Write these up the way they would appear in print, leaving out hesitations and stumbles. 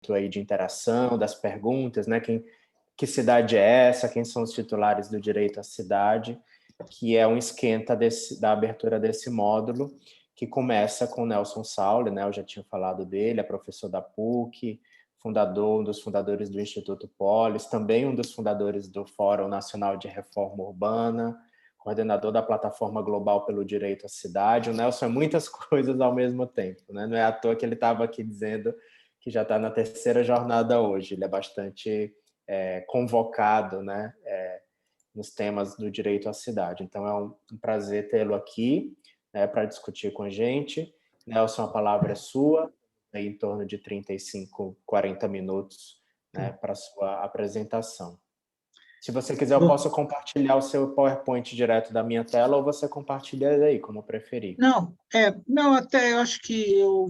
aí de interação, das perguntas, né? Que cidade é essa? Quem são os titulares do direito à cidade? Que é um esquenta da abertura desse módulo, que começa com Nelson Saule, né? Eu já tinha falado dele, é professor da PUC, um dos fundadores do Instituto Polis, também um dos fundadores do Fórum Nacional de Reforma Urbana, coordenador da Plataforma Global pelo Direito à Cidade. O Nelson é muitas coisas ao mesmo tempo, né? Não é à toa que ele estava aqui dizendo que já está na terceira jornada hoje. Ele é bastante convocado, né? Nos temas do direito à cidade. Então, é um prazer tê-lo aqui, né, para discutir com a gente. Nelson, a palavra é sua, em torno de 35, 40 minutos, né, para a sua apresentação. Se você quiser, eu posso compartilhar o seu PowerPoint direto da minha tela ou você compartilha aí, como preferir. Não, até eu acho que eu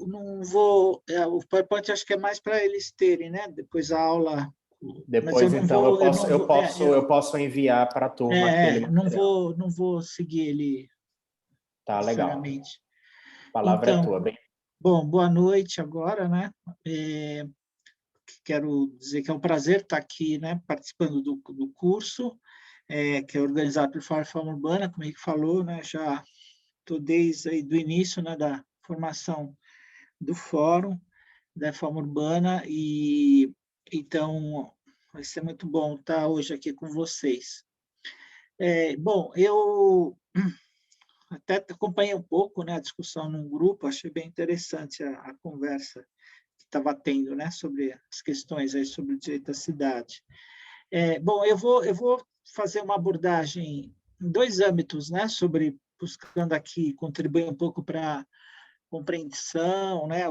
não vou... o PowerPoint acho que é mais para eles terem, né? Depois a aula... Depois, então, eu posso enviar para a turma aquele material. Não vou seguir ele Tá, legal. necessariamente. A palavra é tua. Bem... Bom, boa noite agora, né? Quero dizer que é um prazer estar aqui, né, participando do curso, que é organizado pelo Fórum Reforma Urbana, como ele falou, né? Já estou desde aí do início, né, da formação do Fórum da Reforma Urbana, e então vai ser muito bom estar hoje aqui com vocês. Bom, eu até acompanhei um pouco, né, a discussão num grupo, achei bem interessante a conversa que estava tendo, né, sobre as questões aí sobre o direito à cidade. Bom, eu vou fazer uma abordagem em dois âmbitos, né, buscando aqui contribuir um pouco para compreensão, né,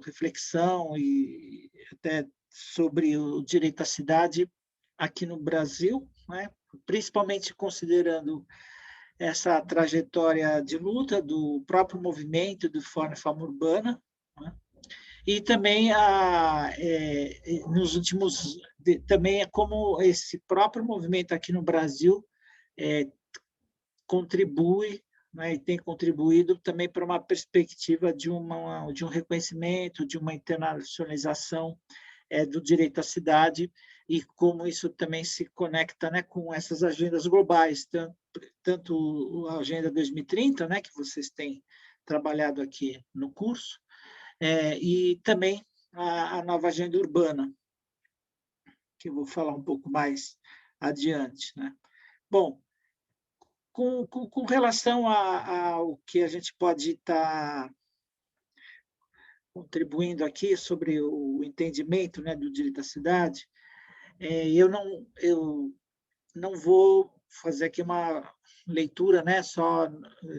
reflexão e até sobre o direito à cidade aqui no Brasil, né, principalmente considerando essa trajetória de luta do próprio movimento do Fórum Reforma Urbana, né, e também nos últimos também é como esse próprio movimento aqui no Brasil contribui, né, e tem contribuído também para uma perspectiva de um reconhecimento, de uma internacionalização do direito à cidade, e como isso também se conecta, né, com essas agendas globais, tanto a Agenda 2030, né, que vocês têm trabalhado aqui no curso, e também a nova agenda urbana, que eu vou falar um pouco mais adiante, né? Bom, com relação ao que a gente pode estar contribuindo aqui sobre o entendimento, né, do direito à cidade, eu não vou fazer aqui uma leitura, né, só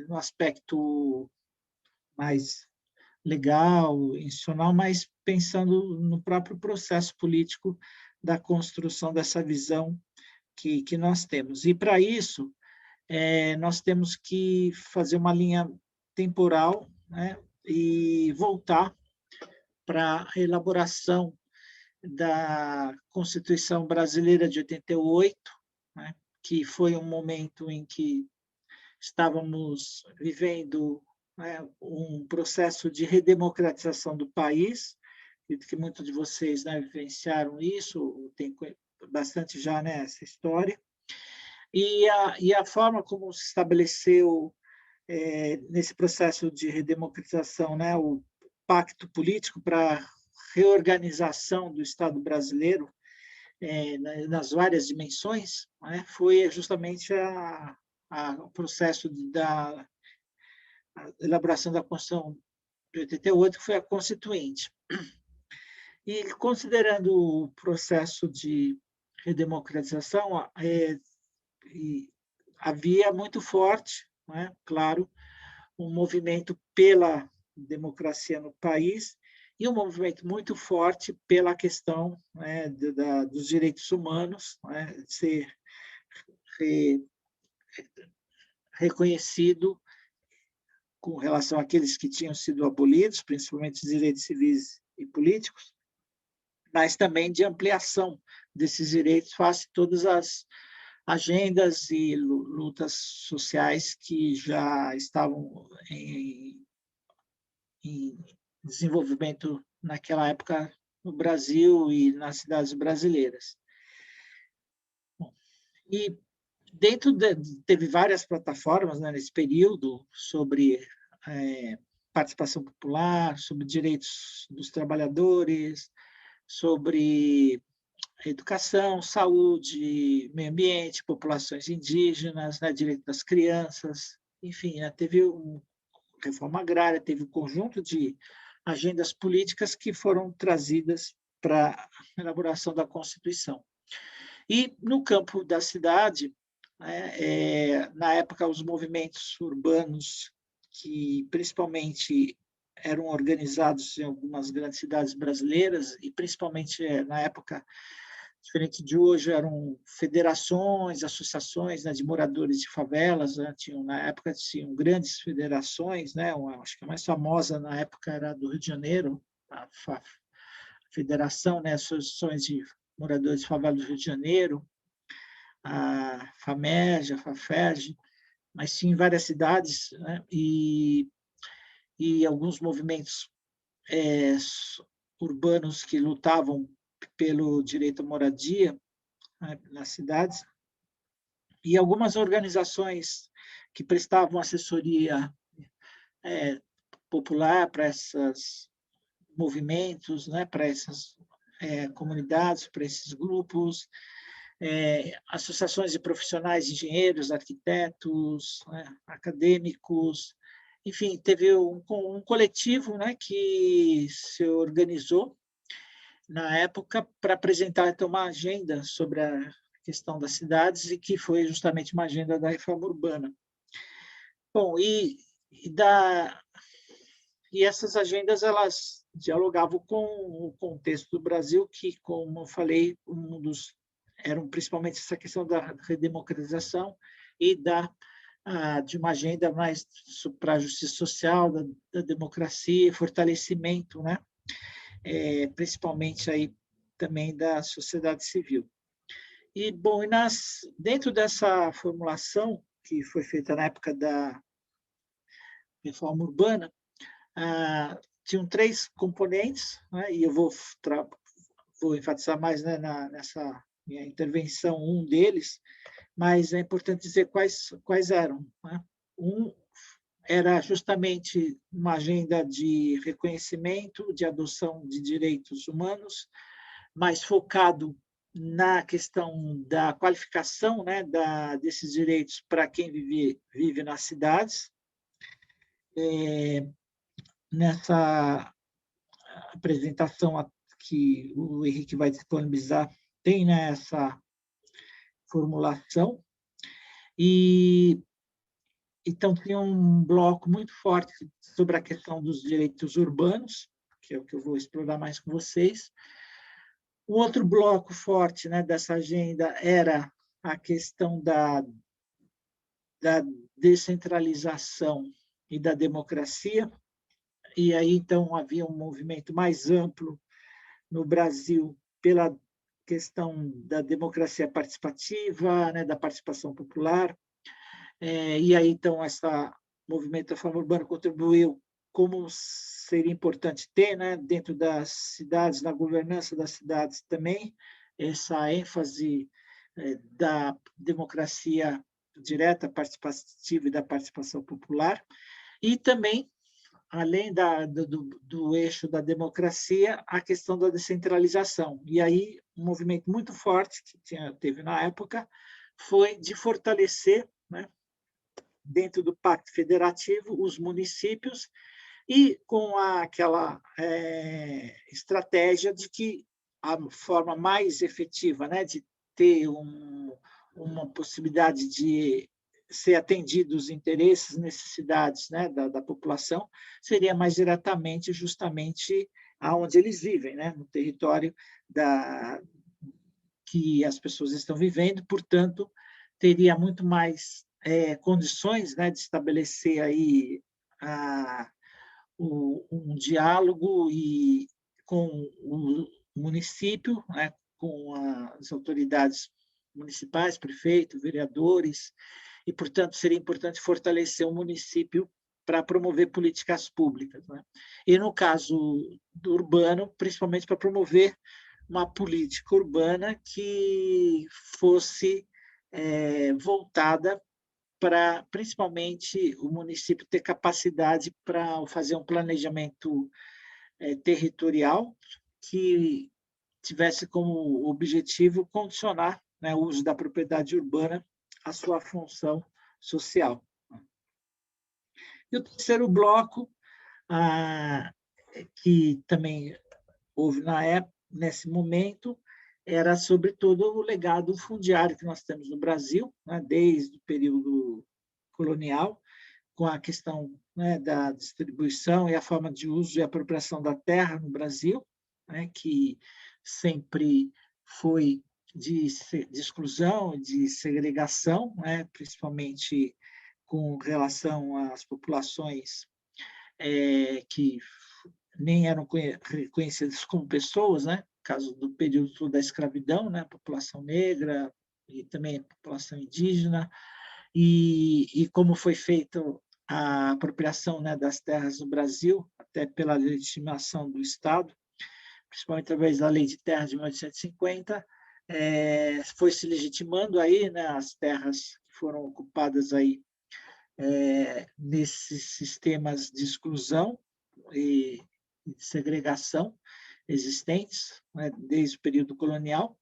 no aspecto mais legal, institucional, mas pensando no próprio processo político da construção dessa visão que nós temos. E, para isso, nós temos que fazer uma linha temporal, né, e voltar para a elaboração da Constituição Brasileira de 88, né, que foi um momento em que estávamos vivendo, né, um processo de redemocratização do país, que muitos de vocês, né, vivenciaram isso, tem bastante já, né, essa história, e a forma como se estabeleceu nesse processo de redemocratização, né, o pacto político para reorganização do Estado brasileiro nas várias dimensões, né, foi justamente o processo da elaboração da Constituição de 88, que foi a Constituinte. E, considerando o processo de redemocratização, havia muito forte, né, claro, um movimento pela democracia no país e um movimento muito forte pela questão, né, dos direitos humanos, né, ser reconhecido com relação àqueles que tinham sido abolidos, principalmente os direitos civis e políticos, mas também de ampliação desses direitos face a todas as agendas e lutas sociais que já estavam em desenvolvimento naquela época no Brasil e nas cidades brasileiras. E teve várias plataformas, né, nesse período sobre participação popular, sobre direitos dos trabalhadores, sobre educação, saúde, meio ambiente, populações indígenas, né, direito das crianças, enfim, né, teve reforma agrária, teve um conjunto de agendas políticas que foram trazidas para a elaboração da Constituição. E no campo da cidade, né, na época, os movimentos urbanos, que principalmente eram organizados em algumas grandes cidades brasileiras, e principalmente na época, diferente de hoje, eram federações, associações, né, de moradores de favelas, né, na época tinham grandes federações, né, acho que a mais famosa na época era do Rio de Janeiro, a Federação, né, Associações de Moradores de Favelas do Rio de Janeiro, a FAMERG, a FAFERG, mas tinha em várias cidades, né, e alguns movimentos urbanos que lutavam pelo direito à moradia, né, nas cidades, e algumas organizações que prestavam assessoria popular para esses movimentos, né, para essas comunidades, para esses grupos, associações de profissionais, engenheiros, arquitetos, né, acadêmicos, enfim, teve um coletivo, né, que se organizou na época para apresentar então, uma agenda sobre a questão das cidades e que foi justamente uma agenda da reforma urbana. Bom, e essas agendas elas dialogavam com o contexto do Brasil, que, como eu falei, eram principalmente essa questão da redemocratização e de uma agenda mais para a justiça social, da democracia, fortalecimento, né? Principalmente aí também da sociedade civil. E, bom, dentro dessa formulação, que foi feita na época da reforma urbana, tinham 3 componentes, né, e eu vou enfatizar mais, né, nessa minha intervenção um deles, mas é importante dizer quais eram. Né? Era justamente uma agenda de reconhecimento, de adoção de direitos humanos, mais focado na questão da qualificação, né, desses direitos para quem vive nas cidades. Nessa apresentação que o Henrique vai disponibilizar, tem, né, essa formulação. E então tinha um bloco muito forte sobre a questão dos direitos urbanos, que é o que eu vou explorar mais com vocês. O outro bloco forte, né, dessa agenda era a questão da descentralização e da democracia. E aí, então, havia um movimento mais amplo no Brasil pela questão da democracia participativa, né, da participação popular. E aí, então, esse movimento da reforma urbana contribuiu como seria importante ter, né, dentro das cidades, na governança das cidades também, essa ênfase da democracia direta, participativa e da participação popular, e também, além do eixo da democracia, a questão da descentralização. E aí, um movimento muito forte que teve na época foi de fortalecer, né, dentro do Pacto Federativo, os municípios, e com aquela estratégia de que a forma mais efetiva, né, de ter uma possibilidade de ser atendidos os interesses, necessidades, né, da população, seria mais diretamente, justamente, aonde eles vivem, né, no território que as pessoas estão vivendo, portanto, teria muito mais condições, né, de estabelecer aí um diálogo com o município, né, com as autoridades municipais, prefeito, vereadores, e, portanto, seria importante fortalecer o município para promover políticas públicas, né? E, no caso do urbano, principalmente para promover uma política urbana que fosse voltada para, principalmente, o município ter capacidade para fazer um planejamento territorial que tivesse como objetivo condicionar, né, o uso da propriedade urbana à sua função social. E o terceiro bloco, que também houve nesse momento, era, sobretudo, o legado fundiário que nós temos no Brasil, né, desde o período colonial, com a questão, né, da distribuição e a forma de uso e apropriação da terra no Brasil, né, que sempre foi de exclusão, de segregação, né, principalmente com relação às populações que nem eram reconhecidas como pessoas, né? Caso do período da escravidão, né? A população negra e também a população indígena, e como foi feita a apropriação, né, das terras no Brasil, até pela legitimação do Estado, principalmente através da Lei de Terras de 1850, foi se legitimando aí, né, as terras que foram ocupadas aí nesses sistemas de exclusão e de segregação existentes, né, desde o período colonial,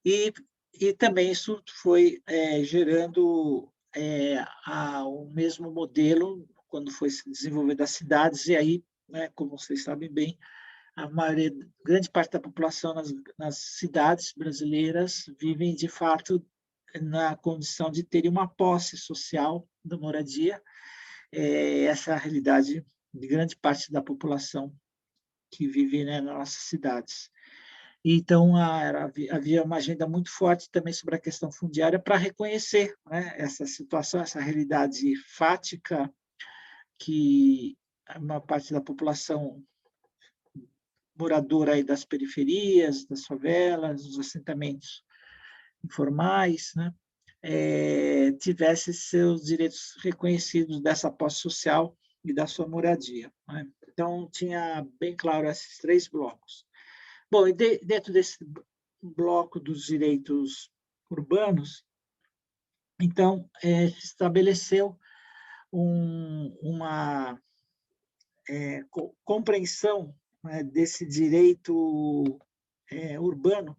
e, e também isso foi gerando o mesmo modelo quando foi se desenvolver das cidades, e aí, né, como vocês sabem bem, a maioria, grande parte da população nas cidades brasileiras vivem, de fato, na condição de terem uma posse social da moradia. Essa é a realidade de grande parte da população que vive, né, nas nossas cidades. Então, havia uma agenda muito forte também sobre a questão fundiária para reconhecer, né, essa situação, essa realidade fática que uma parte da população moradora aí das periferias, das favelas, dos assentamentos informais, né, tivesse seus direitos reconhecidos dessa posse social e da sua moradia, né? Então, tinha bem claro esses três blocos. Bom, e dentro desse bloco dos direitos urbanos, então, se estabeleceu uma compreensão, né, desse direito urbano,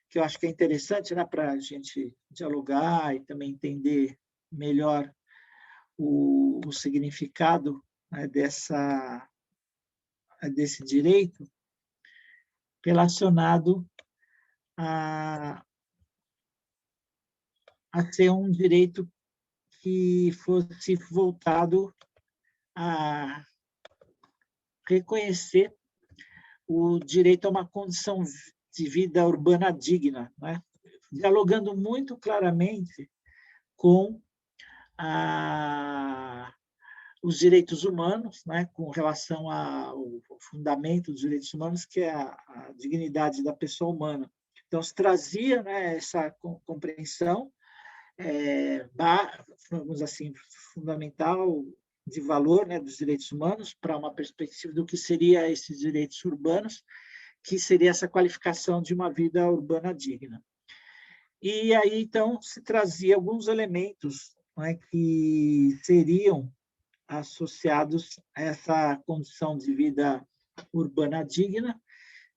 que eu acho que é interessante, né, para a gente dialogar e também entender melhor o significado, né, desse direito relacionado a ser um direito que fosse voltado a reconhecer o direito a uma condição de vida urbana digna, né? Dialogando muito claramente com os direitos humanos, né, com relação ao fundamento dos direitos humanos, que é a dignidade da pessoa humana. Então, se trazia, né, essa compreensão, vamos assim, fundamental, de valor, né, dos direitos humanos, para uma perspectiva do que seria esses direitos urbanos, que seria essa qualificação de uma vida urbana digna. E aí, então, se trazia alguns elementos, né, que seriam associados a essa condição de vida urbana digna,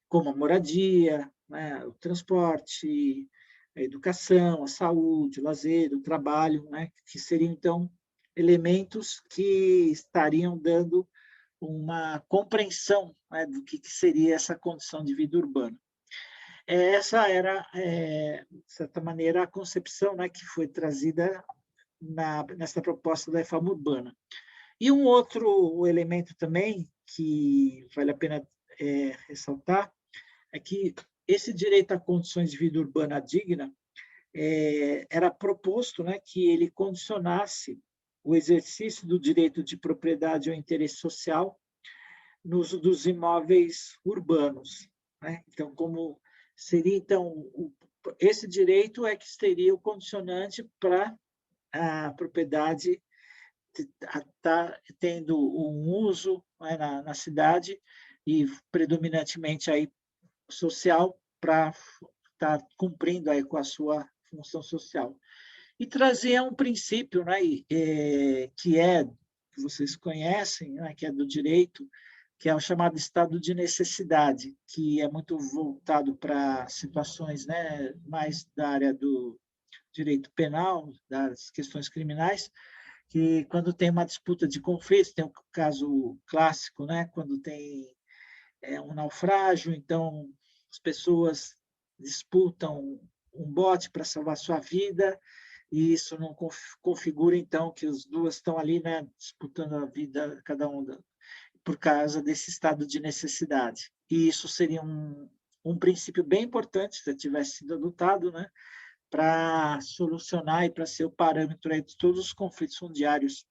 como a moradia, né, o transporte, a educação, a saúde, o lazer, o trabalho, né, que seriam, então, elementos que estariam dando uma compreensão, né, do que seria essa condição de vida urbana. Essa era, de certa maneira, a concepção, né, que foi trazida nessa proposta da reforma urbana. E um outro elemento também que vale a pena ressaltar é que esse direito a condições de vida urbana digna era proposto, né, que ele condicionasse o exercício do direito de propriedade ou interesse social no uso dos imóveis urbanos, né? Então, como seria então esse direito é que seria o condicionante para a propriedade está tendo um uso, né, na cidade e predominantemente aí social para estar cumprindo aí com a sua função social. E trazer um princípio, né, que vocês conhecem, né, que é do direito, que é o chamado estado de necessidade, que é muito voltado para situações, né, mais da área do direito penal, das questões criminais, que quando tem uma disputa de conflitos, tem o caso clássico, né, quando tem um naufrágio, então as pessoas disputam um bote para salvar sua vida, e isso não configura, então, que as duas estão ali, né, disputando a vida, cada um, por causa desse estado de necessidade. E isso seria um princípio bem importante, se tivesse sido adotado, né, para solucionar e para ser o parâmetro aí de todos os conflitos fundiários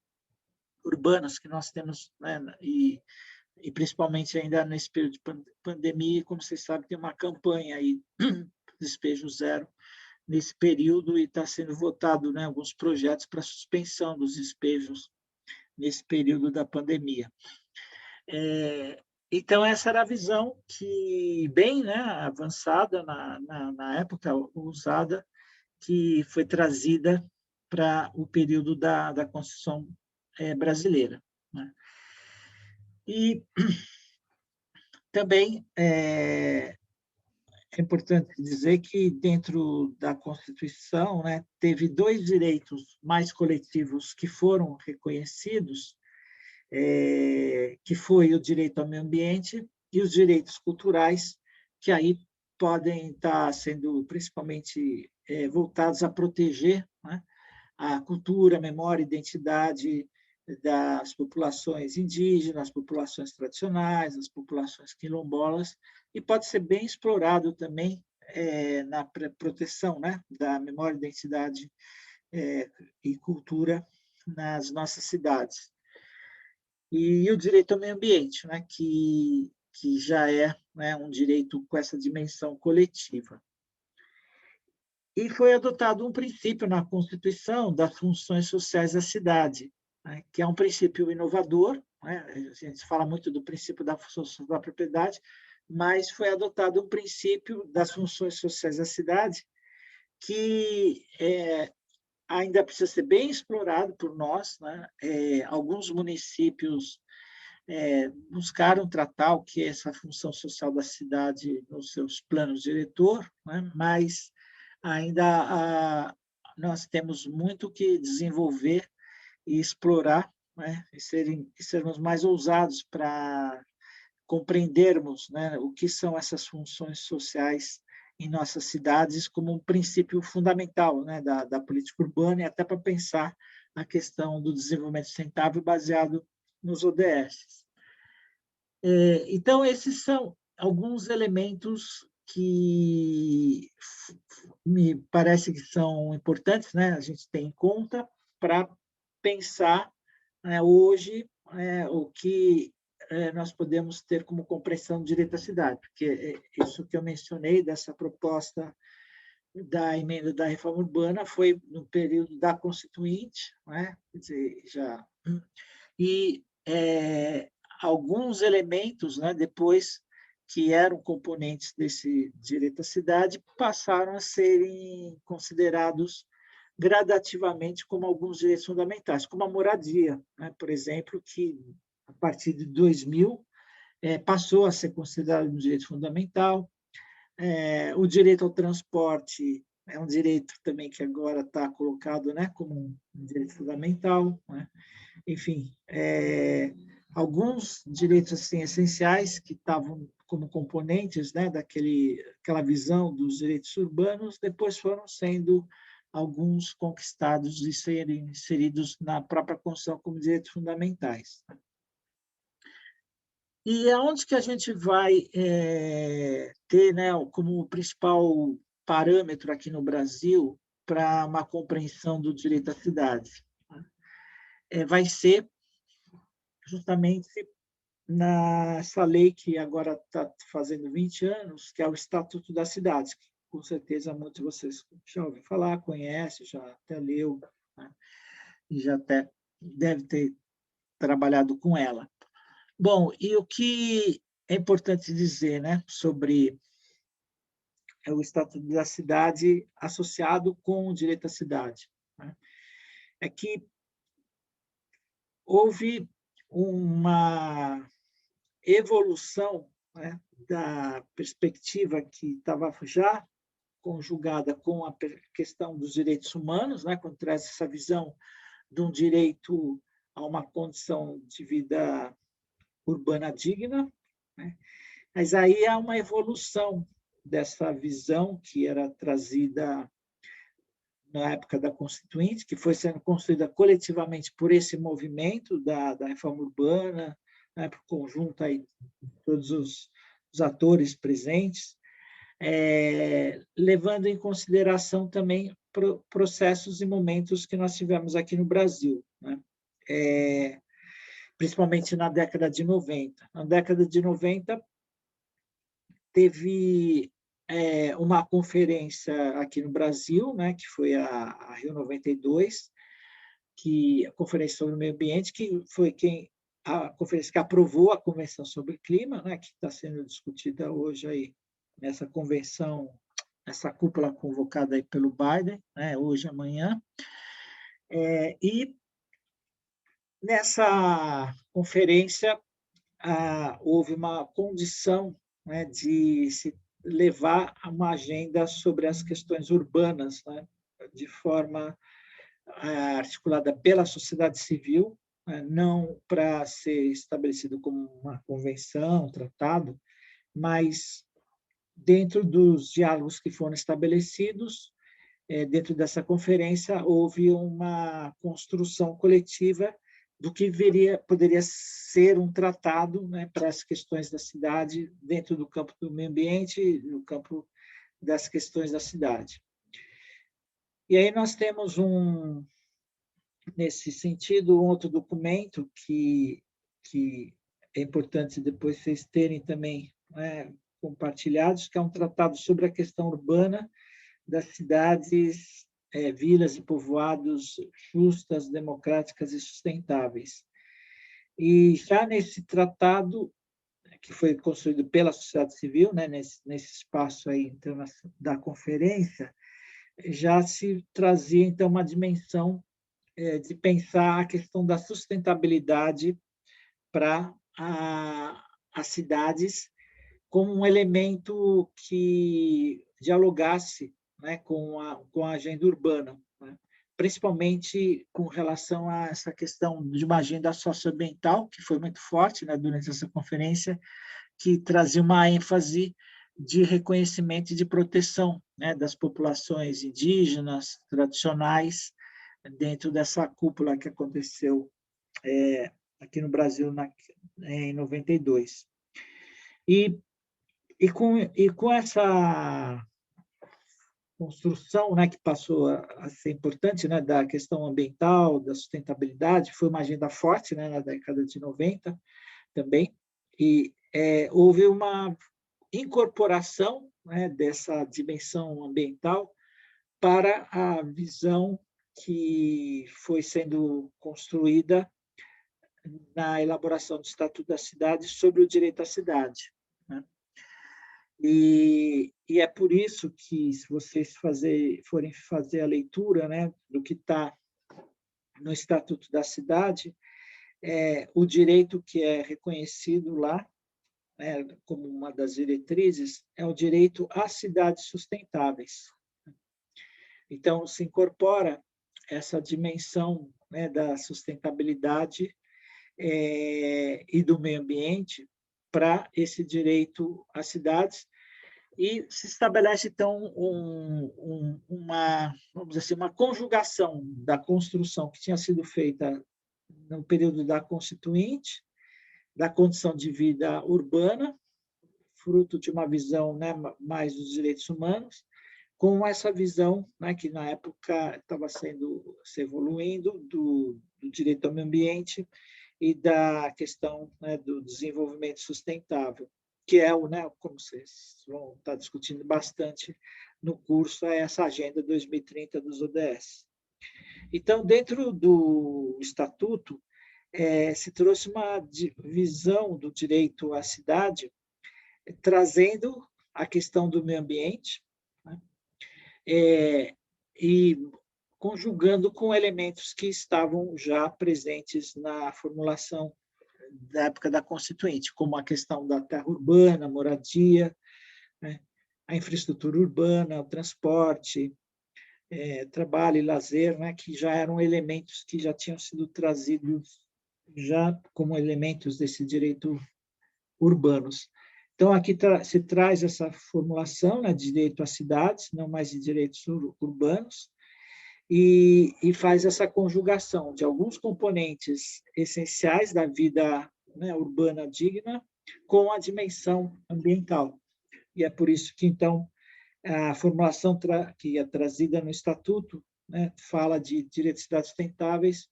urbanos que nós temos, né, e principalmente ainda nesse período de pandemia, como vocês sabem, tem uma campanha aí, Despejo Zero, nesse período, e está sendo votado, né, alguns projetos para suspensão dos despejos nesse período da pandemia. Então, essa era a visão que, bem, né, avançada na época, usada, que foi trazida para o período da Constituição brasileira, né? E também é importante dizer que, dentro da Constituição, né, teve dois direitos mais coletivos que foram reconhecidos, que foi o direito ao meio ambiente e os direitos culturais, que aí podem estar sendo principalmente voltados a proteger, né, a cultura, a memória, a identidade das populações indígenas, populações tradicionais, as populações quilombolas, e pode ser bem explorado também na proteção, né, da memória, identidade e cultura nas nossas cidades. E o direito ao meio ambiente, né, que já é, né, um direito com essa dimensão coletiva. E foi adotado um princípio na Constituição das funções sociais da cidade, né, que é um princípio inovador, né? A gente fala muito do princípio da função social da propriedade, mas foi adotado um princípio das funções sociais da cidade que ainda precisa ser bem explorado por nós, né? Alguns municípios buscaram tratar o que é essa função social da cidade nos seus planos diretor, né? Mas ainda nós temos muito que desenvolver e explorar, né? E sermos mais ousados para compreendermos, né, o que são essas funções sociais em nossas cidades como um princípio fundamental, né, da política urbana, e até para pensar na questão do desenvolvimento sustentável baseado nos ODS. Então, esses são alguns elementos que me parece que são importantes, né, a gente tem em conta para pensar, né, hoje o que nós podemos ter como compreensão de direito à cidade, porque isso que eu mencionei, dessa proposta da emenda da reforma urbana, foi no período da Constituinte, né? Quer dizer, e alguns elementos, né, depois que eram componentes desse direito à cidade, passaram a serem considerados gradativamente como alguns direitos fundamentais, como a moradia, né, por exemplo, que a partir de 2000 passou a ser considerado um direito fundamental. O direito ao transporte é um direito também que agora está colocado, né, como um direito fundamental, né? Enfim, alguns direitos assim essenciais que estavam como componentes, né, daquela visão dos direitos urbanos, depois foram sendo alguns conquistados e serem inseridos na própria Constituição como direitos fundamentais. E aonde que a gente vai ter, né, como principal parâmetro aqui no Brasil para uma compreensão do direito à cidade? Vai ser justamente nessa lei que agora está fazendo 20 anos, que é o Estatuto da Cidade, que com certeza muitos de vocês já ouviram falar, conhecem, já até leu, né? E já até deve ter trabalhado com ela. Bom, e o que é importante dizer, né, sobre o Estatuto da Cidade associado com o direito à cidade, né? É que houve uma evolução, né, da perspectiva que estava já conjugada com a questão dos direitos humanos, né, quando traz essa visão de um direito a uma condição de vida urbana digna, né? Mas aí há uma evolução dessa visão que era trazida na época da Constituinte, que foi sendo construída coletivamente por esse movimento da reforma urbana, né, por conjunto aí todos os atores presentes, levando em consideração também processos e momentos que nós tivemos aqui no Brasil, né? Principalmente na década de 90. Na década de 90, teve uma conferência aqui no Brasil, né, que foi a Rio 92, a Conferência sobre o Meio Ambiente, que foi a conferência que aprovou a Convenção sobre o Clima, né, que está sendo discutida hoje aí nessa convenção, essa cúpula convocada aí pelo Biden, né, hoje, amanhã. E nessa conferência houve uma condição, né, de se levar a uma agenda sobre as questões urbanas, né, de forma articulada pela sociedade civil, né, não para ser estabelecido como uma convenção, um tratado, mas dentro dos diálogos que foram estabelecidos, dentro dessa conferência, houve uma construção coletiva do que poderia ser um tratado, né, para as questões da cidade, dentro do campo do meio ambiente, no campo das questões da cidade. E aí nós temos, nesse sentido, um outro documento que é importante depois vocês terem também, né, compartilhados, que é um tratado sobre a questão urbana das cidades, vilas e povoados justas, democráticas e sustentáveis. E já nesse tratado, que foi construído pela sociedade civil, né, nesse espaço aí da conferência, já se trazia, então, uma dimensão de pensar a questão da sustentabilidade para as cidades como um elemento que dialogasse, né, com a agenda urbana, né? Principalmente com relação a essa questão de uma agenda socioambiental, que foi muito forte, né, durante essa conferência, que trazia uma ênfase de reconhecimento e de proteção, né, das populações indígenas, tradicionais, dentro dessa cúpula que aconteceu aqui no Brasil em 92. E com essa construção, né, que passou a ser importante, né, da questão ambiental, da sustentabilidade, foi uma agenda forte, né, na década de 90 também, e houve uma incorporação, né, dessa dimensão ambiental para a visão que foi sendo construída na elaboração do Estatuto da Cidade sobre o direito à cidade, né? E é por isso que, se vocês forem fazer a leitura, né, do que está no Estatuto da Cidade, o direito que é reconhecido lá, né, como uma das diretrizes, é o direito às cidades sustentáveis. Então, se incorpora essa dimensão, né, da sustentabilidade e do meio ambiente para esse direito às cidades, e se estabelece, então, vamos dizer assim, uma conjugação da construção que tinha sido feita no período da Constituinte, da condição de vida urbana, fruto de uma visão, né, mais dos direitos humanos, com essa visão, né, que na época estava se evoluindo do direito ao meio ambiente e da questão, né, do desenvolvimento sustentável, que é né, como vocês vão estar discutindo bastante no curso, é essa Agenda 2030 dos ODS. Então, dentro do Estatuto, se trouxe uma visão do direito à cidade, trazendo a questão do meio ambiente, né? E conjugando com elementos que estavam já presentes na formulação da época da Constituinte, como a questão da terra urbana, moradia, né? A infraestrutura urbana, o transporte, trabalho e lazer, né? Que já eram elementos que já tinham sido trazidos já como elementos desse direito urbanos. Então, aqui se traz essa formulação, né, de direito às cidades, não mais de direitos urbanos, e faz essa conjugação de alguns componentes essenciais da vida, né, urbana digna com a dimensão ambiental. E é por isso que, então, a formulação que é trazida no Estatuto, né, fala de direitos de cidades sustentáveis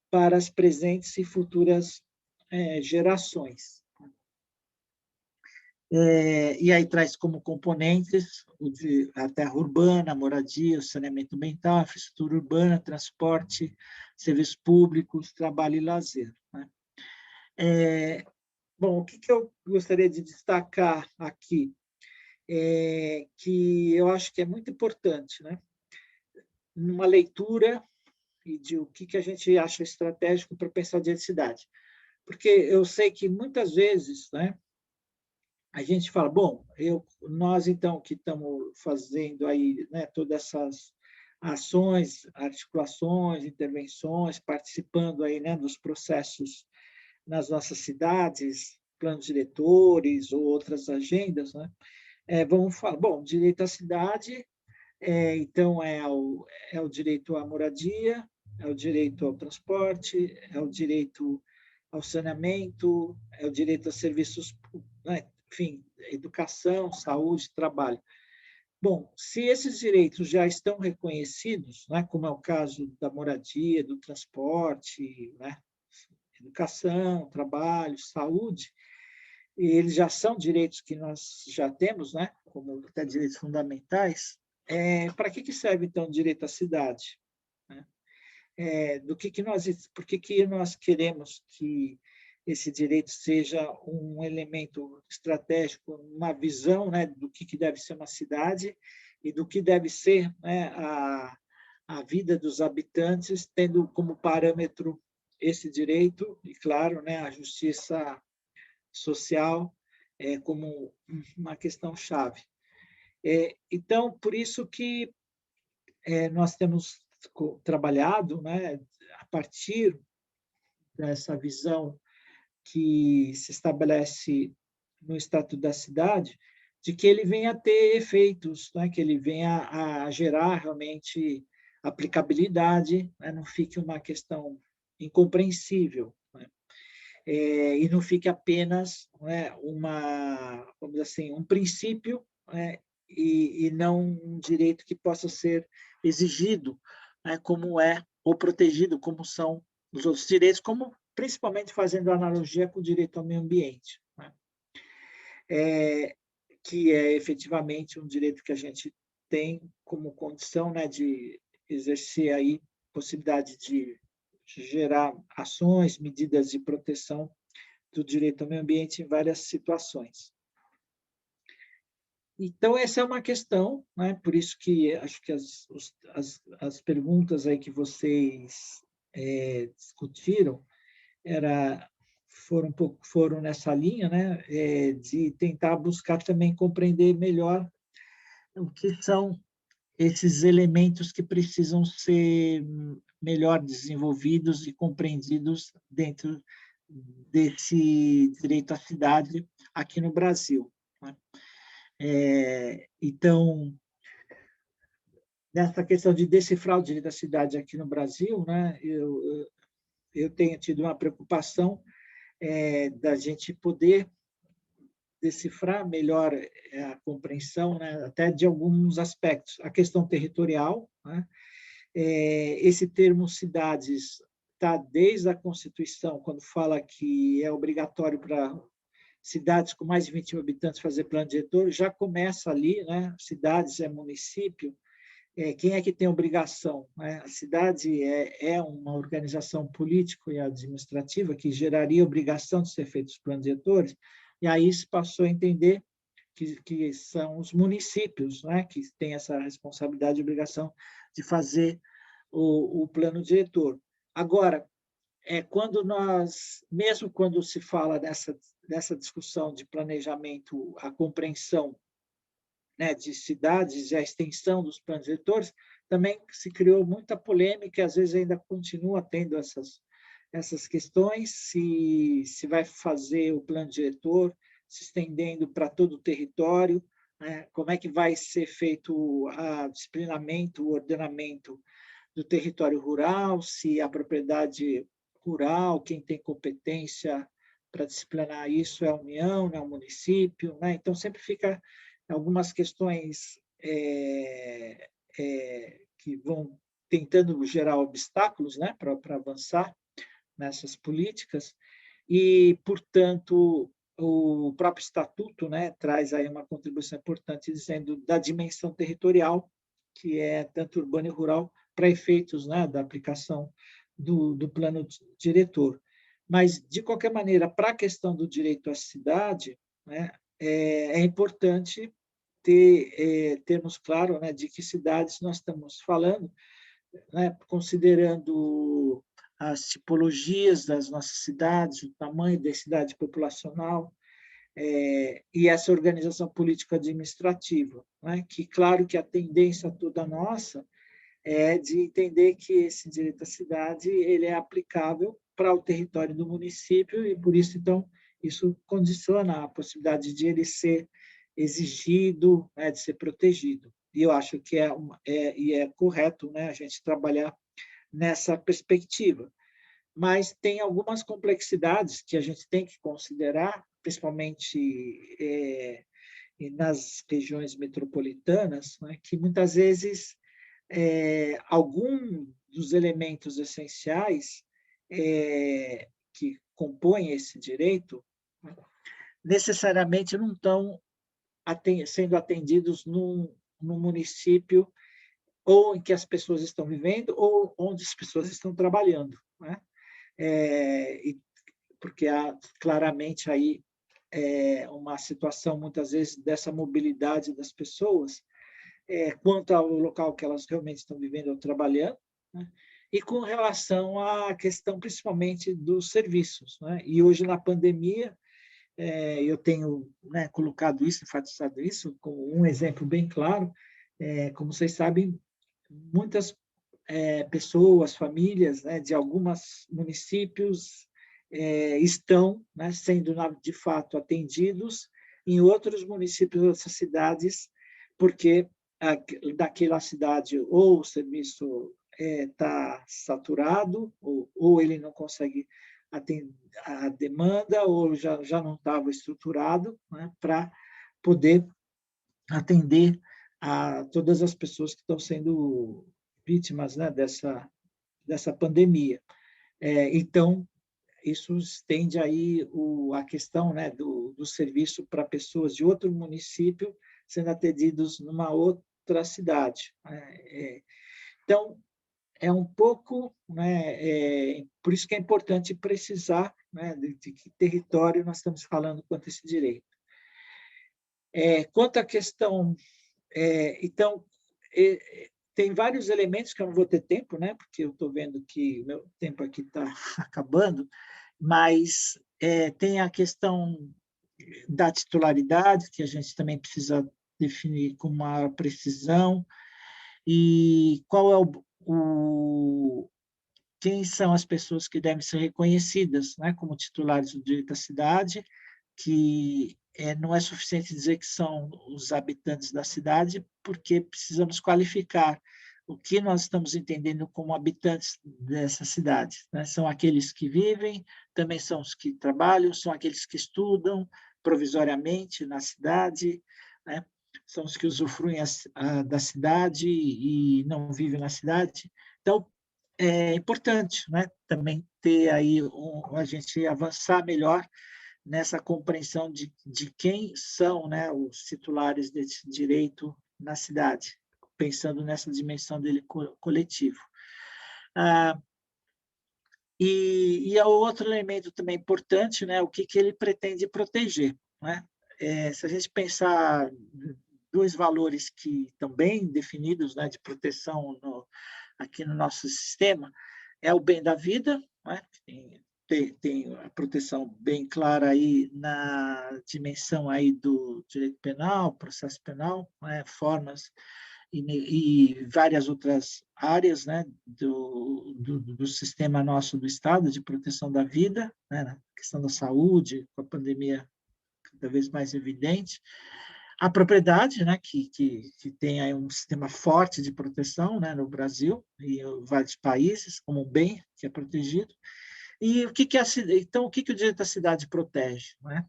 para as presentes e futuras gerações. E aí traz como componentes a terra urbana, a moradia, o saneamento ambiental, a infraestrutura urbana, transporte, serviços públicos, trabalho e lazer, né? Bom, o que eu gostaria de destacar aqui que eu acho que é muito importante, né? Numa leitura e de o que a gente acha estratégico para pensar a diversidade. Porque eu sei que muitas vezes, né, a gente fala, bom, nós então que estamos fazendo aí, né, todas essas ações, articulações, intervenções, participando aí, né, dos processos nas nossas cidades, planos diretores ou outras agendas, né, vamos falar, bom, direito à cidade, então é o direito à moradia, é o direito ao transporte, é o direito ao saneamento, é o direito a serviços, né, enfim, educação, saúde, trabalho. Bom, se esses direitos já estão reconhecidos, né, como é o caso da moradia, do transporte, né, educação, trabalho, saúde, e eles já são direitos que nós já temos, né, como até direitos fundamentais, para que serve, então, o direito à cidade? Né? Por que nós queremos que esse direito seja um elemento estratégico, uma visão, né, do que deve ser uma cidade e do que deve ser, né, a vida dos habitantes, tendo como parâmetro esse direito e, claro, né, a justiça social como uma questão chave. Então, por isso que nós temos trabalhado, né, a partir dessa visão que se estabelece no Estatuto da Cidade, de que ele venha a ter efeitos, né, que ele venha a gerar realmente aplicabilidade, né, não fique uma questão incompreensível, né, e não fique apenas, né, vamos dizer assim, um princípio, né, e não um direito que possa ser exigido, né, como é, ou protegido, como são os outros direitos, como principalmente fazendo analogia com o direito ao meio ambiente, né? Que é efetivamente um direito que a gente tem como condição, né, de exercer aí possibilidade de gerar ações, medidas de proteção do direito ao meio ambiente em várias situações. Então, essa é uma questão, né? Por isso que acho que as perguntas aí que vocês discutiram foram nessa linha, né? De tentar buscar também compreender melhor o que são esses elementos que precisam ser melhor desenvolvidos e compreendidos dentro desse direito à cidade aqui no Brasil, né? Então, nessa questão de decifrar o direito à cidade aqui no Brasil, né, eu tenho tido uma preocupação da gente poder decifrar melhor a compreensão, né, até de alguns aspectos. A questão territorial, né, esse termo cidades está desde a Constituição, quando fala que é obrigatório para cidades com mais de 20 mil habitantes fazer plano diretor, já começa ali, né? Cidades é município, quem é que tem obrigação, né? A cidade é uma organização político e administrativa que geraria obrigação de ser feitos os planos diretores, e aí se passou a entender que são os municípios, né, que têm essa responsabilidade e obrigação de fazer o plano diretor. Agora, mesmo quando se fala nessa discussão de planejamento, a compreensão, né, de cidades e a extensão dos planos diretores, também se criou muita polêmica, e às vezes ainda continua tendo essas questões, se vai fazer o plano diretor se estendendo para todo o território, né, como é que vai ser feito o disciplinamento, o ordenamento do território rural, se a propriedade rural, quem tem competência para disciplinar isso é a União, é o município, né? Então sempre fica algumas questões que vão tentando gerar obstáculos, né, para avançar nessas políticas, e, portanto, o próprio estatuto, né, traz aí uma contribuição importante dizendo da dimensão territorial, que é tanto urbano e rural, para efeitos, né, da aplicação do plano diretor. Mas, de qualquer maneira, para a questão do direito à cidade, né, é importante termos claro, né, de que cidades nós estamos falando, né, considerando as tipologias das nossas cidades, o tamanho da cidade populacional, e essa organização político-administrativa, né, que, claro, que a tendência toda nossa é de entender que esse direito à cidade ele é aplicável para o território do município e, por isso, então, isso condiciona a possibilidade de ele ser exigido, né, de ser protegido. E eu acho que é correto, né, a gente trabalhar nessa perspectiva. Mas tem algumas complexidades que a gente tem que considerar, principalmente nas regiões metropolitanas, né, que muitas vezes algum dos elementos essenciais que compõem esse direito, né, necessariamente não estão sendo atendidos no município ou em que as pessoas estão vivendo ou onde as pessoas estão trabalhando, né? Porque há claramente aí uma situação, muitas vezes, dessa mobilidade das pessoas, quanto ao local que elas realmente estão vivendo ou trabalhando, né? E com relação à questão, principalmente, dos serviços, né? E hoje, na pandemia, eu tenho, né, colocado isso, enfatizado isso, como um exemplo bem claro. Como vocês sabem, muitas pessoas, famílias, né, de alguns municípios estão, né, sendo, de fato, atendidos em outros municípios, outras cidades, porque daquela cidade ou o serviço está saturado, ou ele não consegue atender a demanda, ou já não estava estruturado, né, para poder atender a todas as pessoas que estão sendo vítimas, né, dessa pandemia. Então, isso estende aí a questão, né, do serviço para pessoas de outro município sendo atendidos numa outra cidade. Então, é um pouco, né, por isso que é importante precisar, né, de que território nós estamos falando quanto a esse direito. Quanto à questão, então, tem vários elementos que eu não vou ter tempo, né, porque eu estou vendo que o meu tempo aqui está acabando, mas tem a questão da titularidade, que a gente também precisa definir com maior precisão, e qual é quem são as pessoas que devem ser reconhecidas, né, como titulares do direito à cidade, que não é suficiente dizer que são os habitantes da cidade, porque precisamos qualificar o que nós estamos entendendo como habitantes dessa cidade, né? São aqueles que vivem, também são os que trabalham, são aqueles que estudam provisoriamente na cidade, né? São os que usufruem da cidade e não vivem na cidade. Então, é importante, né, também ter aí a gente avançar melhor nessa compreensão de quem são, né, os titulares desse direito na cidade. pensando nessa dimensão dele coletivo. E o outro elemento também importante, né, o que ele pretende proteger, né? Se a gente pensar dois valores que estão bem definidos, né, de proteção aqui no nosso sistema, é o bem da vida, né? Tem a proteção bem clara aí na dimensão aí do direito penal, processo penal, né, formas e várias outras áreas, né, do sistema nosso do Estado de proteção da vida, né, na questão da saúde, com a pandemia cada vez mais evidente. A propriedade, né, que tem aí um sistema forte de proteção, né, no Brasil e em vários países, como um bem que é protegido. E o que é então, o que o direito à cidade protege, né?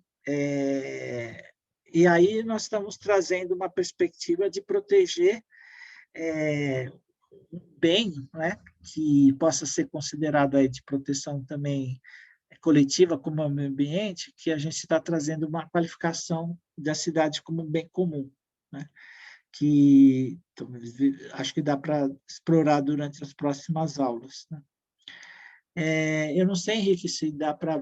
E aí nós estamos trazendo uma perspectiva de proteger um bem, né, que possa ser considerado aí de proteção também coletiva como o meio ambiente, que a gente está trazendo uma qualificação da cidade como um bem comum, né? Que acho que dá para explorar durante as próximas aulas, né? Eu não sei, Henrique, se dá para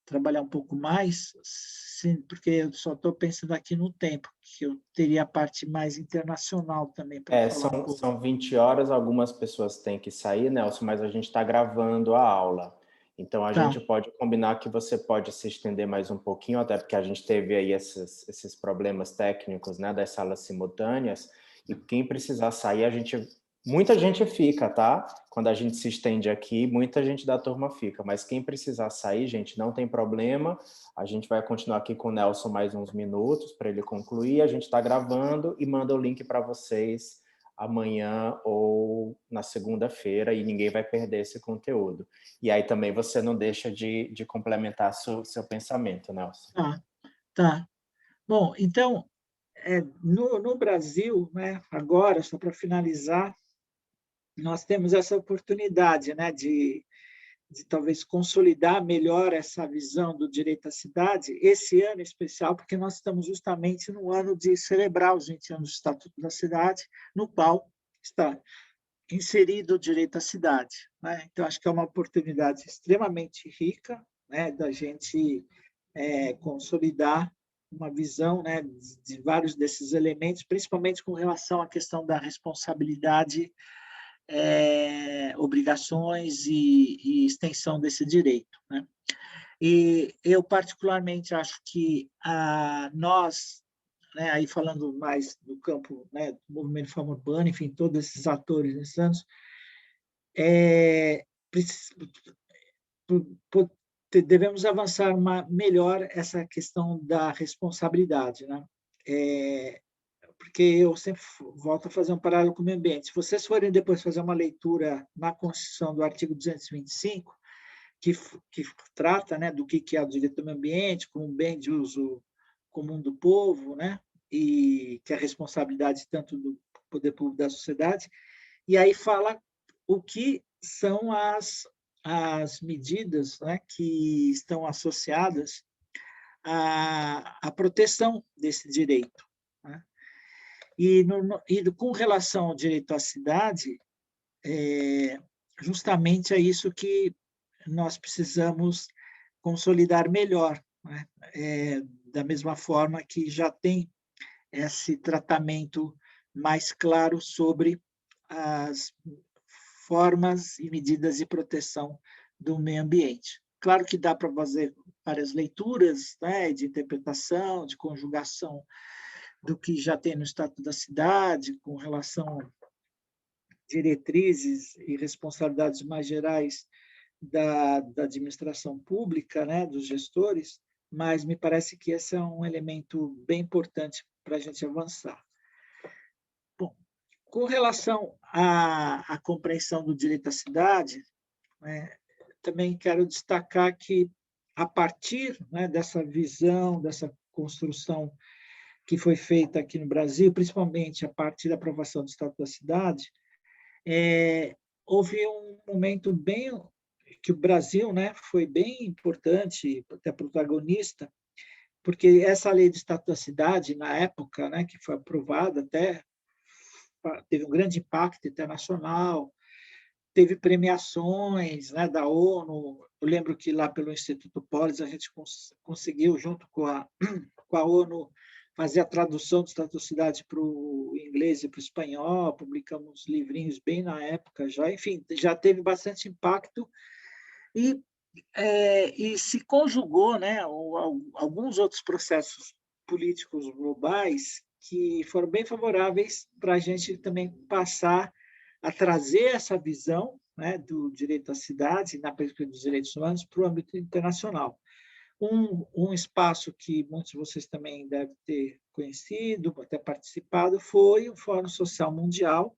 trabalhar um pouco mais, sim, porque eu só estou pensando aqui no tempo, que eu teria a parte mais internacional também para falar um pouco. São 20 horas, algumas pessoas têm que sair, Nelson, mas a gente está gravando a aula. Então, a gente pode combinar que você pode se estender mais um pouquinho, até porque a gente teve aí esses problemas técnicos, né, das salas simultâneas, e quem precisar sair, muita gente fica, tá? Quando a gente se estende aqui, muita gente da turma fica, mas quem precisar sair, gente, não tem problema, a gente vai continuar aqui com o Nelson mais uns minutos para ele concluir, a gente está gravando e manda o link para vocês amanhã ou na segunda-feira e ninguém vai perder esse conteúdo. E aí também você não deixa de complementar seu pensamento, Nelson. Tá. Bom, então, no Brasil, né, agora, só para finalizar, nós temos essa oportunidade, né, de talvez consolidar melhor essa visão do direito à cidade, esse ano especial, porque nós estamos justamente no ano de celebrar os 20 anos do Estatuto da Cidade, no qual está inserido o direito à cidade, né? Então, acho que é uma oportunidade extremamente rica, né, da gente consolidar uma visão, né, de vários desses elementos, principalmente com relação à questão da responsabilidade, obrigações e extensão desse direito, né? E eu, particularmente, acho que nós, né, aí falando mais do campo, né, do movimento de reforma urbana, enfim, todos esses atores nesses anos, devemos avançar melhor essa questão da responsabilidade, né? Porque eu sempre volto a fazer um paralelo com o meio ambiente. Se vocês forem depois fazer uma leitura na Constituição do artigo 225, que trata, né, do que é o direito do meio ambiente como um bem de uso comum do povo, né, e que é a responsabilidade tanto do poder público da sociedade, e aí fala o que são as medidas, né, que estão associadas à proteção desse direito, né? E com relação ao direito à cidade, justamente é isso que nós precisamos consolidar melhor, né? Da mesma forma que já tem esse tratamento mais claro sobre as formas e medidas de proteção do meio ambiente. Claro que dá para fazer várias leituras, né, de interpretação, de conjugação do que já tem no Estatuto da Cidade, com relação a diretrizes e responsabilidades mais gerais da administração pública, né, dos gestores, mas me parece que esse é um elemento bem importante para a gente avançar. Bom, com relação à compreensão do direito à cidade, né, também quero destacar que, a partir, né, dessa visão, dessa construção que foi feita aqui no Brasil, principalmente a partir da aprovação do Estatuto da Cidade, houve um momento bem que o Brasil, né, foi bem importante, até protagonista, porque essa lei do Estatuto da Cidade, na época, né, que foi aprovada, até teve um grande impacto internacional, teve premiações, né, da ONU. Eu lembro que lá pelo Instituto Polis a gente conseguiu, junto com a ONU, fazer a tradução do Estatuto da Cidade para o inglês e para o espanhol, publicamos livrinhos bem na época já, enfim, já teve bastante impacto e, e se conjugou, né, alguns outros processos políticos globais que foram bem favoráveis para a gente também passar a trazer essa visão, né, do direito à cidade, na perspectiva dos direitos humanos, para o âmbito internacional. Um espaço que muitos de vocês também devem ter conhecido, até participado, foi o Fórum Social Mundial,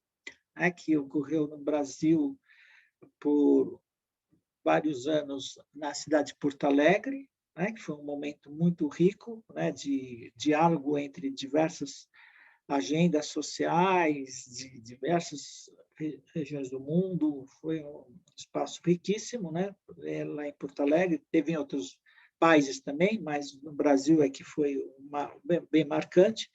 né, que ocorreu no Brasil por vários anos na cidade de Porto Alegre, né, que foi um momento muito rico, né, de diálogo entre diversas agendas sociais de diversas regiões do mundo. Foi um espaço riquíssimo, né, lá em Porto Alegre. Teve em outros países também, mas no Brasil é que foi bem marcante.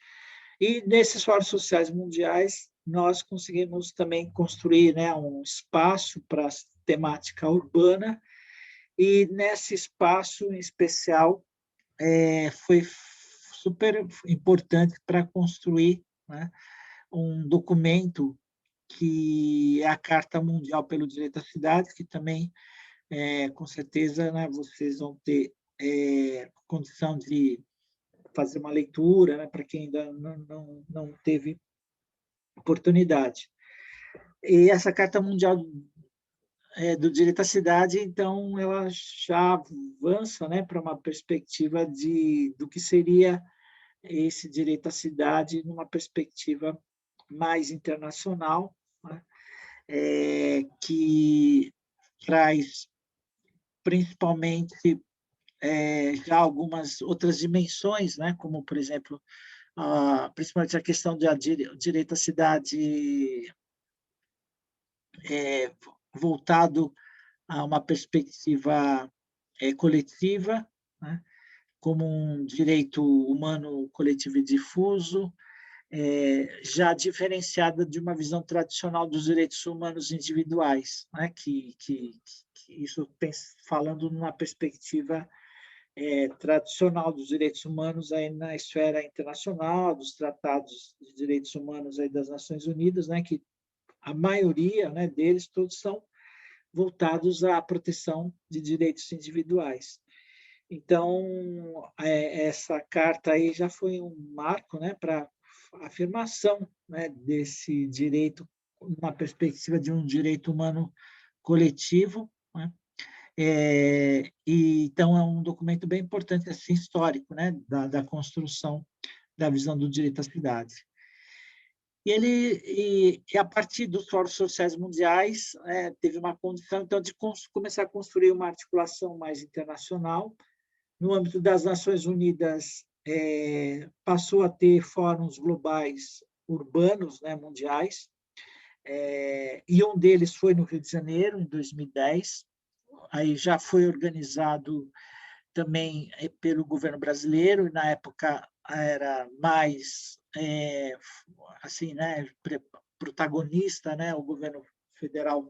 E nesses fóruns sociais mundiais, nós conseguimos também construir, né, um espaço para temática urbana, e nesse espaço em especial foi super importante para construir, né, um documento que é a Carta Mundial pelo Direito à Cidade, que também, com certeza, né, vocês vão ter condição de fazer uma leitura, né, para quem ainda não teve oportunidade. E essa Carta Mundial do Direito à Cidade, então, ela já avança, né, para uma perspectiva do que seria esse direito à cidade numa perspectiva mais internacional, né, que traz principalmente já algumas outras dimensões, né, como, por exemplo, principalmente a questão do direito à cidade voltado a uma perspectiva coletiva, né, como um direito humano coletivo e difuso, já diferenciada de uma visão tradicional dos direitos humanos individuais, né, que isso falando numa perspectiva tradicional dos direitos humanos aí na esfera internacional, dos tratados de direitos humanos aí das Nações Unidas, né, que a maioria, né, deles todos são voltados à proteção de direitos individuais. Então, essa carta aí já foi um marco, né, para a afirmação, né, desse direito na perspectiva de um direito humano coletivo, né? Então, é um documento bem importante, assim, histórico, né, da construção da visão do direito à cidade. E a partir dos fóruns sociais mundiais, teve uma condição, então, de começar a construir uma articulação mais internacional. No âmbito das Nações Unidas, passou a ter fóruns globais urbanos, né, mundiais, e um deles foi no Rio de Janeiro, em 2010. Aí já foi organizado também pelo governo brasileiro, e na época era mais assim, né, protagonista, né, o governo federal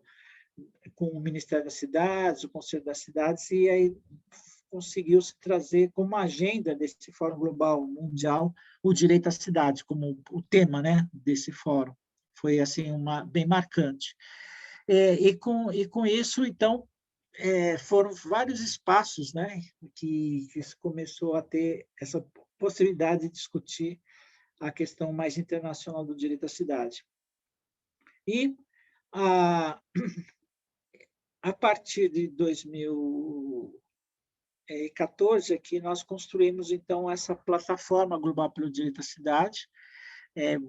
com o Ministério das Cidades, o Conselho das Cidades, e aí conseguiu se trazer como agenda desse Fórum Global Mundial o direito à cidade, como o tema, né, desse fórum. Foi assim bem marcante. E com isso, então, foram vários espaços, né, que se começou a ter essa possibilidade de discutir a questão mais internacional do direito à cidade. E a partir de 2014 aqui nós construímos então essa plataforma global pelo direito à cidade,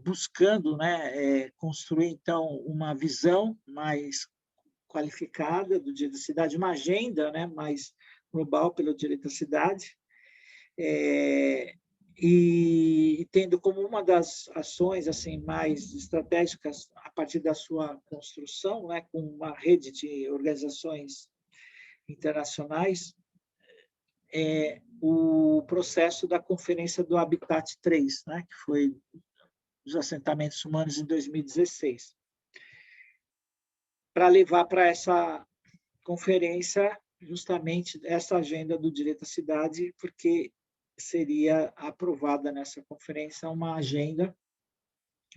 buscando, né, construir então uma visão mais qualificada do direito à cidade, uma agenda, né, mais global pelo direito à cidade, e tendo como uma das ações assim mais estratégicas a partir da sua construção, né, com uma rede de organizações internacionais, o processo da Conferência do Habitat 3, né, que foi dos assentamentos humanos em 2016, para levar para essa conferência justamente essa agenda do direito à cidade, porque seria aprovada nessa conferência uma agenda,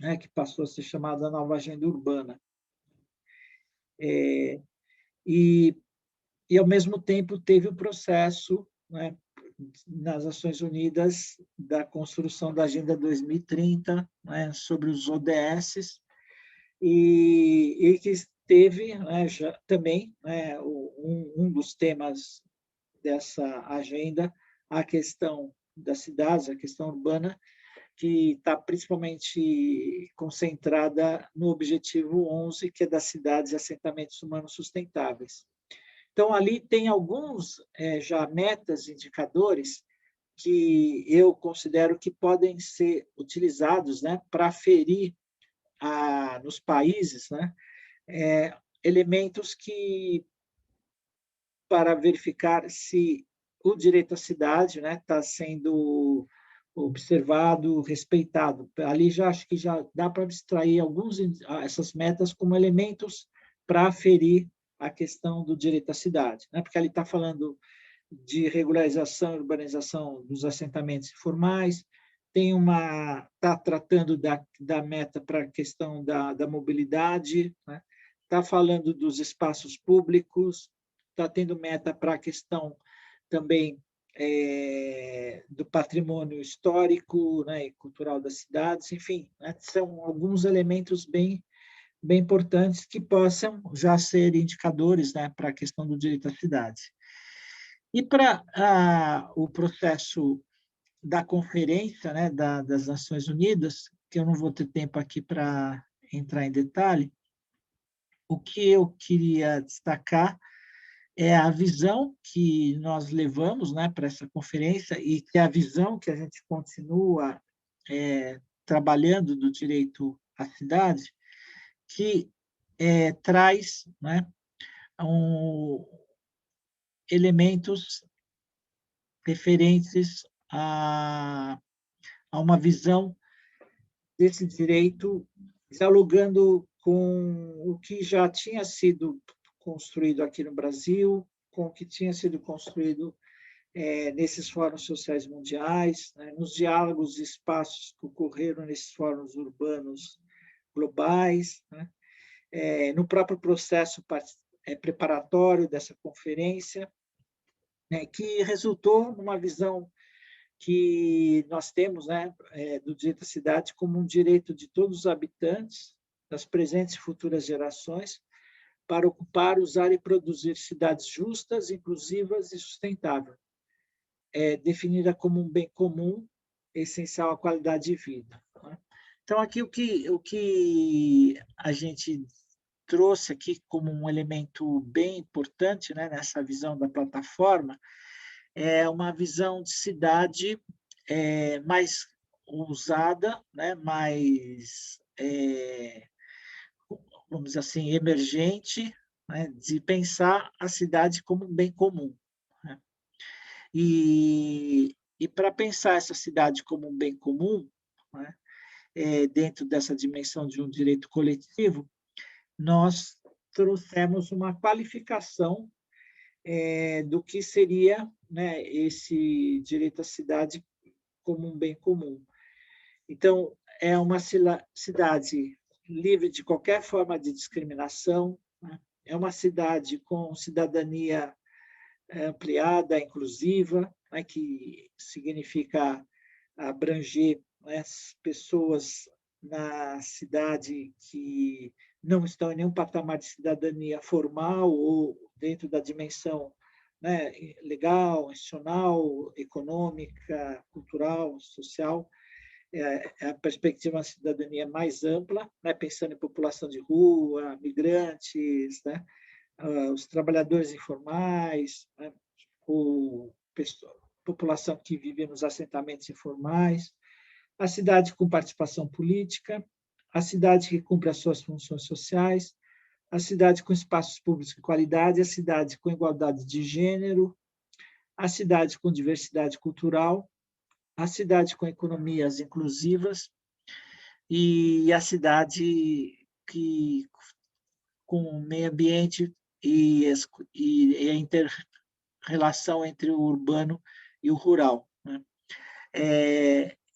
né, que passou a ser chamada Nova Agenda Urbana. E, ao mesmo tempo, teve o processo, né, nas Nações Unidas da construção da Agenda 2030, né, sobre os ODS, e que teve, né, já, também, né, um dos temas dessa agenda, a questão das cidades, a questão urbana, que está principalmente concentrada no objetivo 11, que é das cidades e assentamentos humanos sustentáveis. Então, ali tem alguns já metas, indicadores, que eu considero que podem ser utilizados, né, para aferir nos países, né, elementos para verificar se o direito à cidade, né, está sendo observado, respeitado. Ali já acho que já dá para abstrair essas metas como elementos para aferir a questão do direito à cidade, né? Porque ali está falando de regularização e urbanização dos assentamentos informais, está tratando da meta para a questão da mobilidade, né? Está falando dos espaços públicos, está tendo meta para a questão também do patrimônio histórico, né, e cultural das cidades, enfim, né, são alguns elementos bem importantes que possam já ser indicadores, né, para a questão do direito à cidade. E para o processo da conferência, né, das Nações Unidas, que eu não vou ter tempo aqui para entrar em detalhe, o que eu queria destacar é a visão que nós levamos, né, para essa conferência e que é a visão que a gente continua trabalhando do direito à cidade, que traz, né, elementos referentes a uma visão desse direito, dialogando com o que já tinha sido construído aqui no Brasil, com o que tinha sido construído nesses fóruns sociais mundiais, né, nos diálogos e espaços que ocorreram nesses fóruns urbanos globais, né, no próprio processo preparatório dessa conferência, né, que resultou numa visão que nós temos, né, do direito à cidade como um direito de todos os habitantes, das presentes e futuras gerações, para ocupar, usar e produzir cidades justas, inclusivas e sustentáveis, definida como um bem comum essencial à qualidade de vida. Né? Então, aqui o que a gente trouxe aqui como um elemento bem importante, né, nessa visão da plataforma é uma visão de cidade mais ousada, né, mais, vamos dizer assim, emergente, né, de pensar a cidade como um bem comum. Né? E para pensar essa cidade como um bem comum, né, dentro dessa dimensão de um direito coletivo, nós trouxemos uma qualificação do que seria, né, esse direito à cidade como um bem comum. Então, é uma cidade livre de qualquer forma de discriminação, né? É uma cidade com cidadania ampliada, inclusiva, né, que significa abranger, né, as pessoas na cidade que não estão em nenhum patamar de cidadania formal ou dentro da dimensão, né, legal, institucional, econômica, cultural, social. É a perspectiva de uma cidadania mais ampla, né, pensando em população de rua, migrantes, né, os trabalhadores informais, né, população que vive nos assentamentos informais, a cidade com participação política, a cidade que cumpre as suas funções sociais, a cidade com espaços públicos de qualidade, a cidade com igualdade de gênero, a cidade com diversidade cultural, a cidade com economias inclusivas e a cidade que, com o meio ambiente e a inter-relação entre o urbano e o rural, né?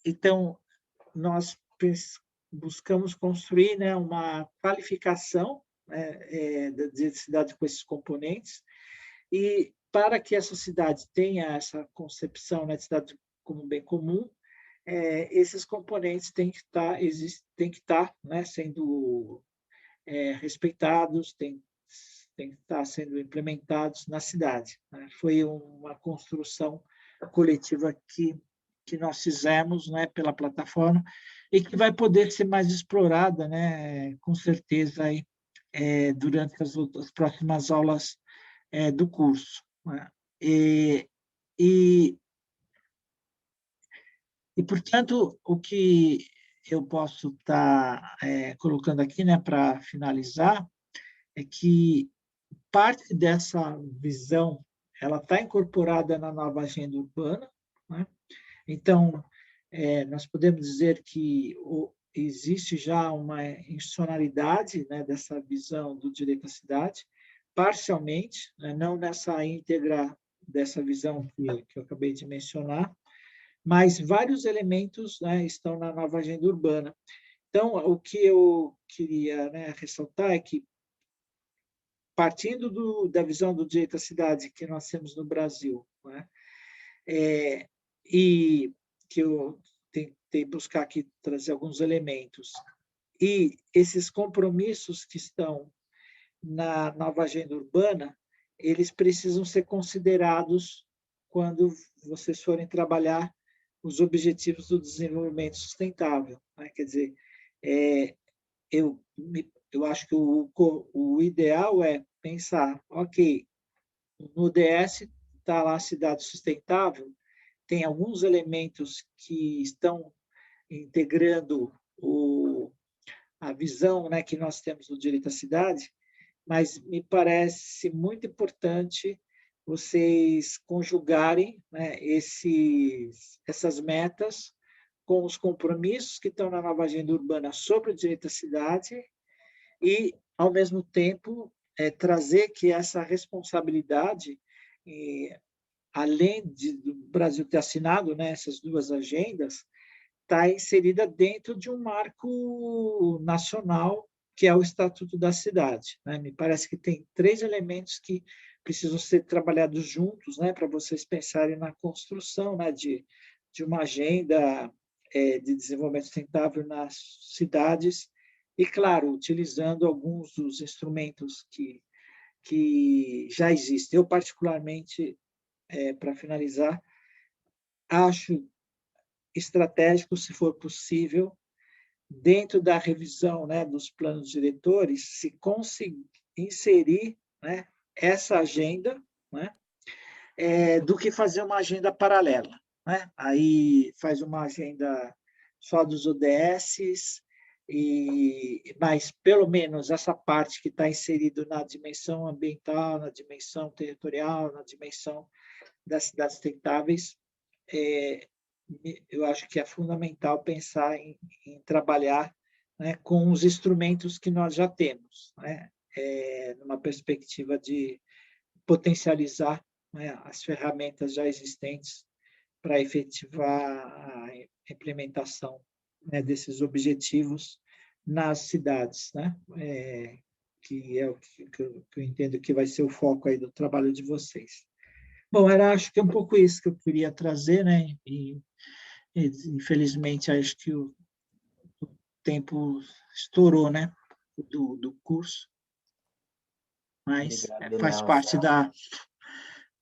Então, nós buscamos construir, né, uma qualificação, né, da cidade com esses componentes, e para que essa cidade tenha essa concepção, né, de cidade como bem comum, esses componentes têm que estar, né, sendo respeitados, têm que estar sendo implementados na cidade, né? Foi uma construção coletiva que nós fizemos, né, pela plataforma, e que vai poder ser mais explorada, né, com certeza, aí, durante as próximas aulas do curso, né? E, e, portanto, o que eu posso estar colocando aqui, né, para finalizar, é que parte dessa visão ela está incorporada na nova agenda urbana, né? Então, nós podemos dizer que existe já uma institucionalidade, né, dessa visão do direito à cidade, parcialmente, né, não nessa íntegra dessa visão que eu acabei de mencionar, mas vários elementos, né, estão na nova agenda urbana. Então, o que eu queria, né, ressaltar é que, partindo da visão do direito à cidade que nós temos no Brasil, né, e que eu tentei buscar aqui trazer alguns elementos, e esses compromissos que estão na nova agenda urbana, eles precisam ser considerados quando vocês forem trabalhar os objetivos do desenvolvimento sustentável, né? Quer dizer, eu, eu acho que o ideal é pensar, ok, no ODS está lá a cidade sustentável, tem alguns elementos que estão integrando a visão, né, que nós temos do direito à cidade, mas me parece muito importante vocês conjugarem, né, essas metas com os compromissos que estão na nova agenda urbana sobre o direito à cidade e, ao mesmo tempo, trazer que essa responsabilidade, além do Brasil ter assinado, né, essas duas agendas, está inserida dentro de um marco nacional, que é o Estatuto da Cidade, né? Me parece que tem 3 elementos que precisam ser trabalhados juntos, né, para vocês pensarem na construção, né, de uma agenda de desenvolvimento sustentável nas cidades e, claro, utilizando alguns dos instrumentos que já existem. Eu, particularmente, para finalizar, acho estratégico, se for possível, dentro da revisão, né, dos planos diretores, se conseguir inserir, né, essa agenda, né, do que fazer uma agenda paralela, né? Aí faz uma agenda só dos ODSs, mas pelo menos essa parte que está inserida na dimensão ambiental, na dimensão territorial, na dimensão das cidades sustentáveis, eu acho que é fundamental pensar em trabalhar, né, com os instrumentos que nós já temos, né, numa perspectiva de potencializar, né, as ferramentas já existentes para efetivar a implementação, né, desses objetivos nas cidades, né, que é o que eu entendo que vai ser o foco aí do trabalho de vocês. Bom, acho que é um pouco isso que eu queria trazer, né, e infelizmente, acho que o tempo estourou, né, do curso, mas Obrigado, faz Nelson. parte da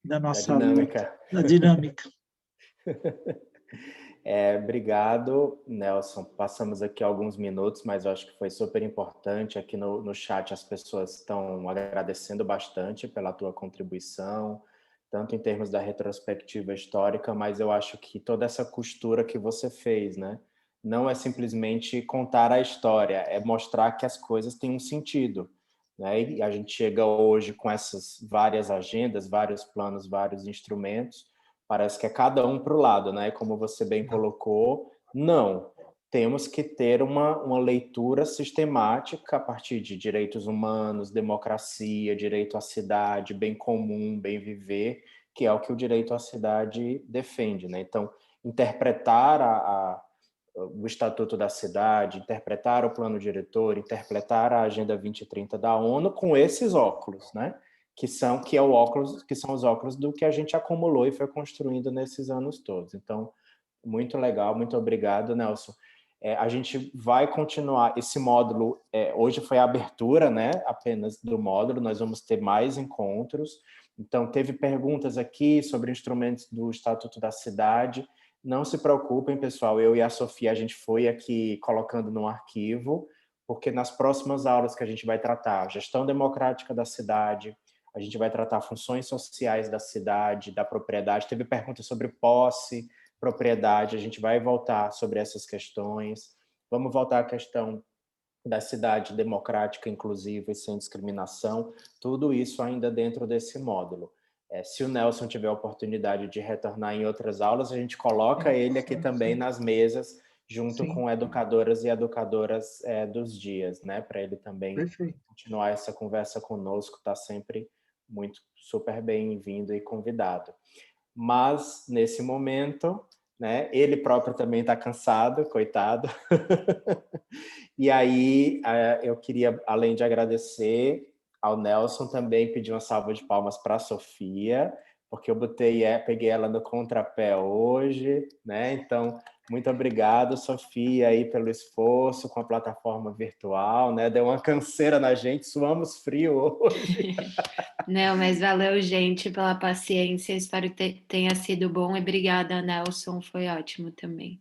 Da nossa luta, dinâmica. da dinâmica. Obrigado, Nelson. Passamos aqui alguns minutos, mas eu acho que foi super importante. Aqui no chat as pessoas estão agradecendo bastante pela tua contribuição, tanto em termos da retrospectiva histórica, mas eu acho que toda essa costura que você fez, né? Não é simplesmente contar a história, é mostrar que as coisas têm um sentido, né? E a gente chega hoje com essas várias agendas, vários planos, vários instrumentos, parece que é cada um para o lado, né? Como você bem colocou, não. temos que ter uma leitura sistemática a partir de direitos humanos, democracia, direito à cidade, bem comum, bem viver, que é o que o direito à cidade defende, né? Então, interpretar o Estatuto da Cidade, interpretar o Plano Diretor, interpretar a Agenda 2030 da ONU com esses óculos, né? Que são os óculos do que a gente acumulou e foi construindo nesses anos todos. Então, muito legal, muito obrigado, Nelson. A gente vai continuar esse módulo. Hoje foi a abertura, né? Apenas do módulo. Nós vamos ter mais encontros. Então, teve perguntas aqui sobre instrumentos do Estatuto da Cidade. Não se preocupem, pessoal. Eu e a Sofia, a gente foi aqui colocando no arquivo, porque nas próximas aulas que a gente vai tratar gestão democrática da cidade, a gente vai tratar funções sociais da cidade, da propriedade. Teve perguntas sobre posse, propriedade, a gente vai voltar sobre essas questões. Vamos voltar à questão da cidade democrática, inclusiva e sem discriminação, tudo isso ainda dentro desse módulo. Se o Nelson tiver a oportunidade de retornar em outras aulas, a gente coloca ele aqui também nas mesas, junto com educadoras e educadoras dos dias, né? Para ele também continuar essa conversa conosco, está sempre muito super bem-vindo e convidado. Mas, nesse momento, né, ele próprio também está cansado, coitado. E aí, eu queria, além de agradecer ao Nelson, também pedir uma salva de palmas para a Sofia, porque eu peguei ela no contrapé hoje, né? Então, muito obrigado, Sofia, aí pelo esforço com a plataforma virtual, né? Deu uma canseira na gente, suamos frio hoje. Não, mas valeu, gente, pela paciência. Espero que tenha sido bom. E obrigada, Nelson. Foi ótimo também.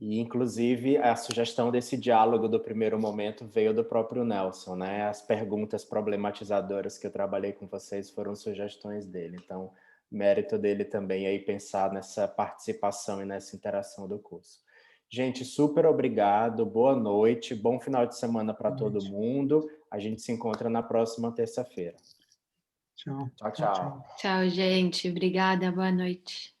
E, inclusive, a sugestão desse diálogo do primeiro momento veio do próprio Nelson, né? As perguntas problematizadoras que eu trabalhei com vocês foram sugestões dele. Então, mérito dele também aí pensar nessa participação e nessa interação do curso. Gente, super obrigado, boa noite, bom final de semana para todo mundo. A gente se encontra na próxima terça-feira. Tchau. Tchau, tchau. Tchau, gente. Obrigada. Boa noite.